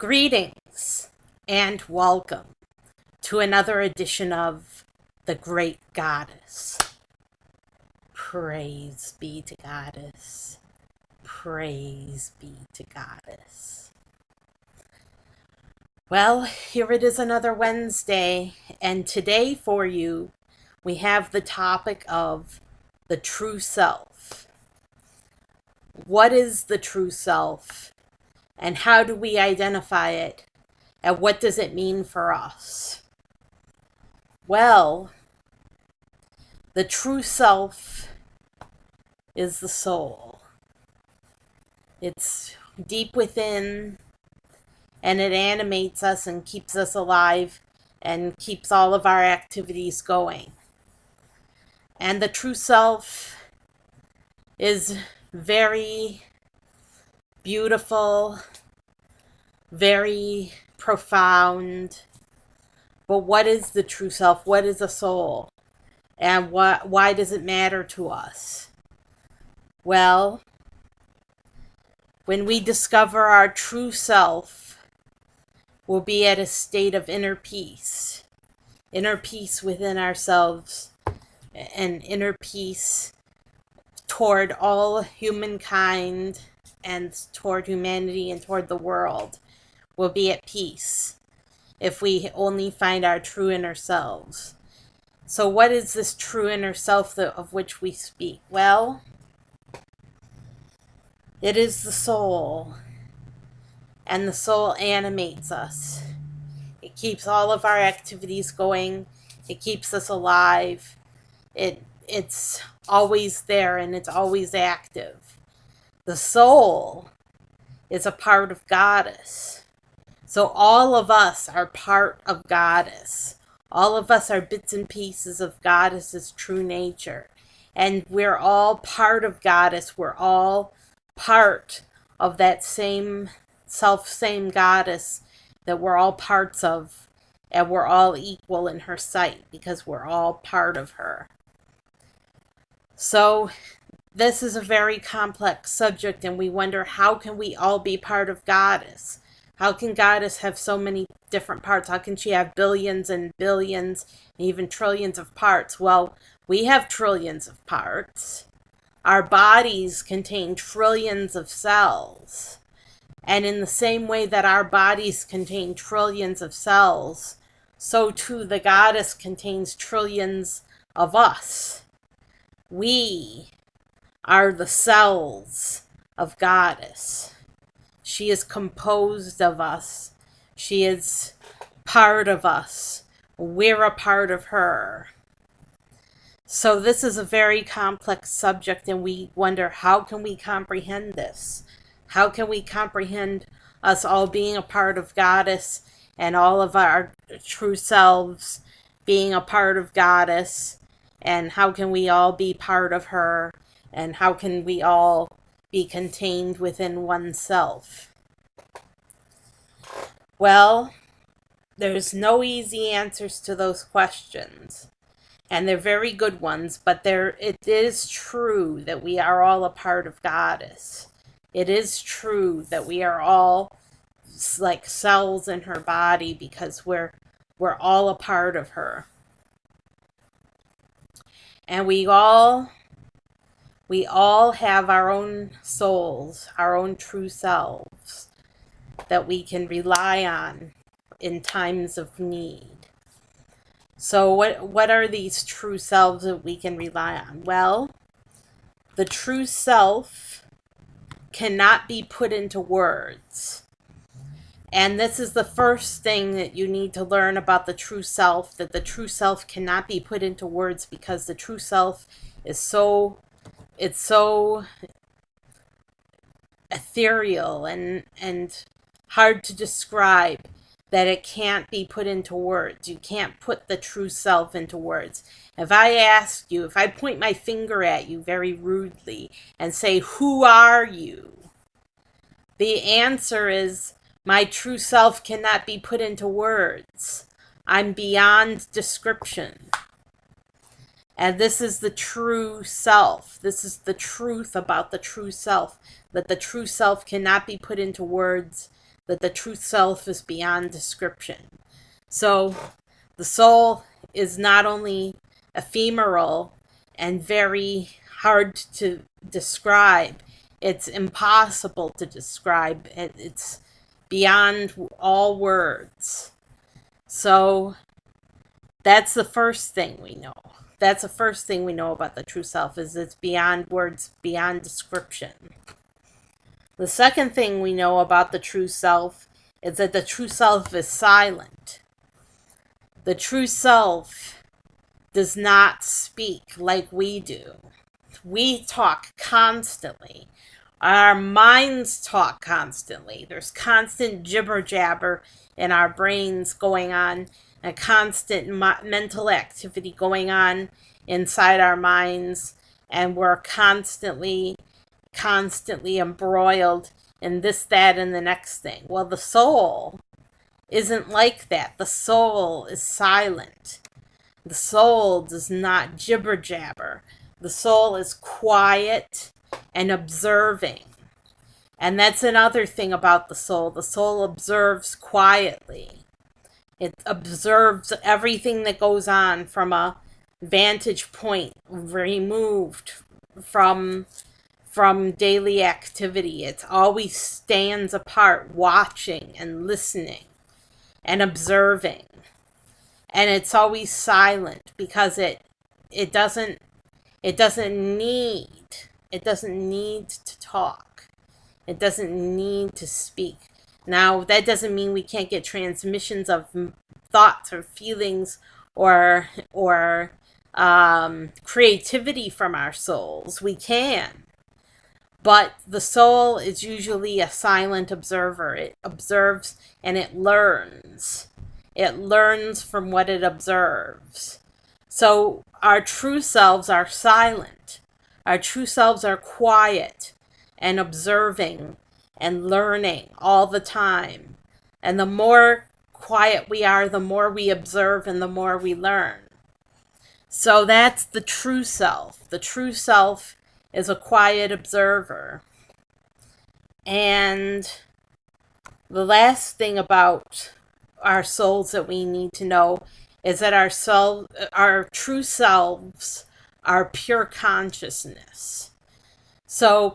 Greetings and welcome to another edition of The Great Goddess. Praise be to Goddess. Praise be to Goddess. Well, here it is another Wednesday, and today for you we have the topic of the true self. What is the true self, and how do we identify it, and what does it mean for us? Well, the true self is the soul. It's deep within, and it animates us and keeps us alive and keeps all of our activities going. And the true self is very beautiful, very profound. But what is the true self? What is a soul? And why does it matter to us? Well, when we discover our true self, we'll be at a state of inner peace within ourselves, and inner peace toward all humankind and toward humanity and toward the world. We'll be at peace if we only find our true inner selves. So what is this true inner self of which we speak? Well, it is the soul, and the soul animates us. It keeps all of our activities going. It keeps us alive. It's always there, and it's always active. The soul is a part of Goddess. So all of us are part of Goddess. All of us are bits and pieces of Goddess's true nature. And we're all part of Goddess. We're all part of that same Goddess that we're all parts of. And we're all equal in her sight because we're all part of her. So this is a very complex subject, and we wonder, how can we all be part of Goddess? How can Goddess have so many different parts? How can she have billions and billions and even trillions of parts? Well, we have trillions of parts. Our bodies contain trillions of cells. And in the same way that our bodies contain trillions of cells, so too the Goddess contains trillions of us. We are the cells of Goddess. She is composed of us. She is part of us. We're a part of her. So this is a very complex subject, and we wonder, how can we comprehend this? How can we comprehend us all being a part of Goddess and all of our true selves being a part of Goddess? And how can we all be part of her? And how can we all be contained within oneself? Well, there's no easy answers to those questions. And they're very good ones, but it is true that we are all a part of Goddess. It is true that we are all like cells in her body because we're all a part of her. And we all have our own souls, our own true selves that we can rely on in times of need. So what are these true selves that we can rely on? Well, the true self cannot be put into words. And this is the first thing that you need to learn about the true self, that the true self cannot be put into words, because the true self is so ethereal and hard to describe that it can't be put into words. You can't put the true self into words. If I point my finger at you very rudely and say, "Who are you?" the answer is, my true self cannot be put into words. I'm beyond description. And this is the true self. This is the truth about the true self, that the true self cannot be put into words. that the true self is beyond description. So the soul is not only ephemeral and very hard to describe, it's impossible to describe. It's beyond all words. So that's the first thing we know. That's the first thing we know about the true self, is it's beyond words, beyond description. The second thing we know about the true self is that the true self is silent. The true self does not speak like we do. We talk constantly. Our minds talk constantly. There's constant jibber jabber in our brains going on, a constant mental activity going on inside our minds, and we're constantly embroiled in this, that, and the next thing. Well, the soul isn't like that. The soul is silent. The soul does not jibber jabber. The soul is quiet and observing. And that's another thing about the soul. The soul observes quietly. It observes everything that goes on from a vantage point removed from daily activity. It always stands apart, watching and listening and observing. And it's always silent because it doesn't need to talk. It doesn't need to speak. Now, that doesn't mean we can't get transmissions of thoughts or feelings or creativity from our souls. We can. But the soul is usually a silent observer. It observes and it learns. It learns from what it observes. So our true selves are silent. Our true selves are quiet and observing and learning all the time. And the more quiet we are, the more we observe and the more we learn. So that's the true self. The true self is a quiet observer. And the last thing about our souls that we need to know is that our true selves are pure consciousness. So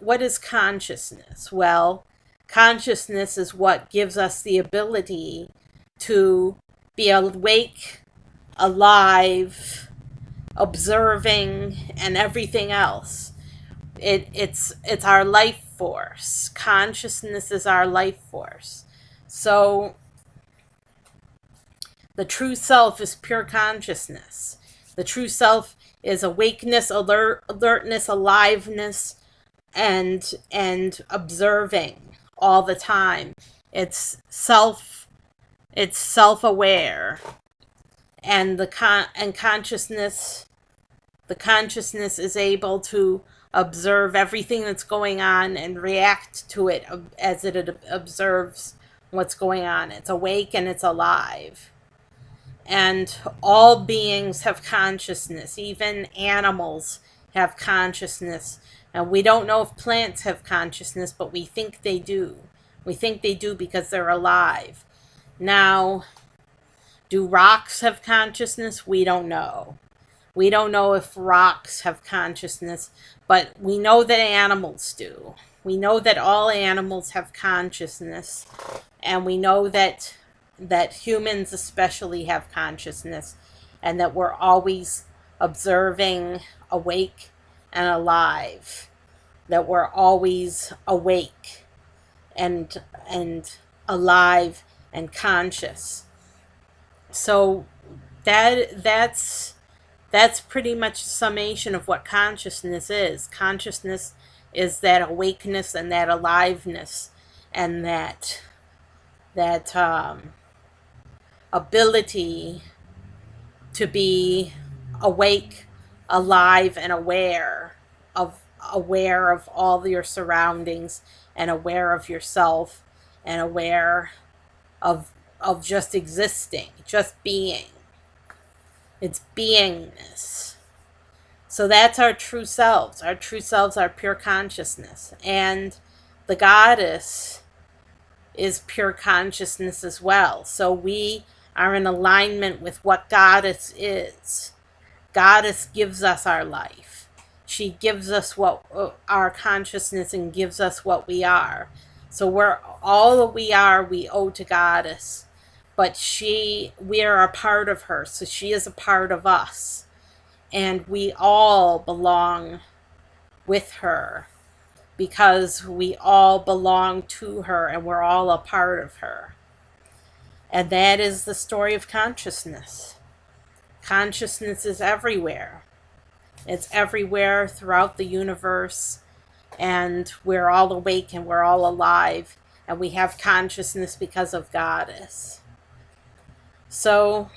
what is consciousness? Well, consciousness is what gives us the ability to be awake, alive, observing, and everything else. It's our life force. Consciousness is our life force. So the true self is pure consciousness. The true self is awakeness, alertness, aliveness, and observing all the time. It's self-aware, and the consciousness is able to observe everything that's going on and react to it as it observes what's going on. It's awake and it's alive. And all beings have consciousness. Even animals have consciousness. And we don't know if plants have consciousness, but we think they do. We think they do because they're alive. Now, do rocks have consciousness? We don't know. We don't know if rocks have consciousness, but we know that animals do. We know that all animals have consciousness, and we know that humans especially have consciousness, and that we're always observing, awake, and alive. That we're always awake and alive and conscious. So that's pretty much a summation of what consciousness is. Consciousness is that awakeness and that aliveness and that ability to be awake, alive, and aware of all your surroundings, and aware of yourself, and aware of just existing, just being. It's beingness. So that's our true selves. Our true selves are pure consciousness. And the goddess is pure consciousness as well. So we are in alignment with what Goddess is. Goddess gives us our life. She gives us what our consciousness and gives us what we are. So we're all that we are, we owe to Goddess. But we are a part of her, so she is a part of us. And we all belong with her because we all belong to her and we're all a part of her. And that is the story of consciousness. Consciousness is everywhere. It's everywhere throughout the universe, and we're all awake and we're all alive, and we have consciousness because of Goddess. So,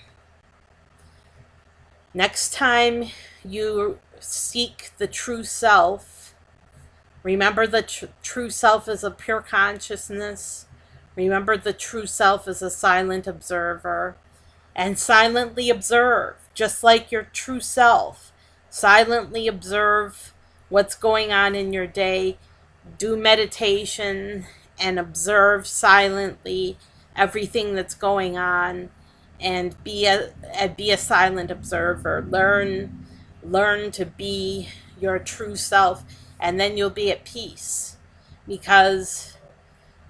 next time you seek the true self, remember the true self is a pure consciousness. Remember the true self is a silent observer. And silently observe, just like your true self. Silently observe what's going on in your day. Do meditation and observe silently everything that's going on, and be a silent observer. Learn to be your true self, and then you'll be at peace, because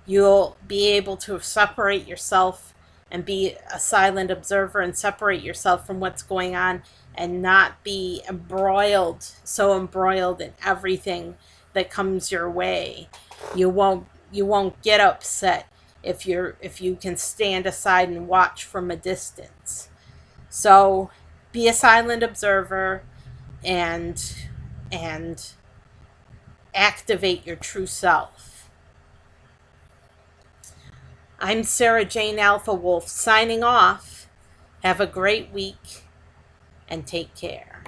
you'll be able to separate yourself and be a silent observer and separate yourself from what's going on and not be so embroiled in everything that comes your way. You won't get upset if you can stand aside and watch from a distance. So be a silent observer and activate your true self. I'm Sarah Jane Alpha Wolf signing off. Have a great week and take care.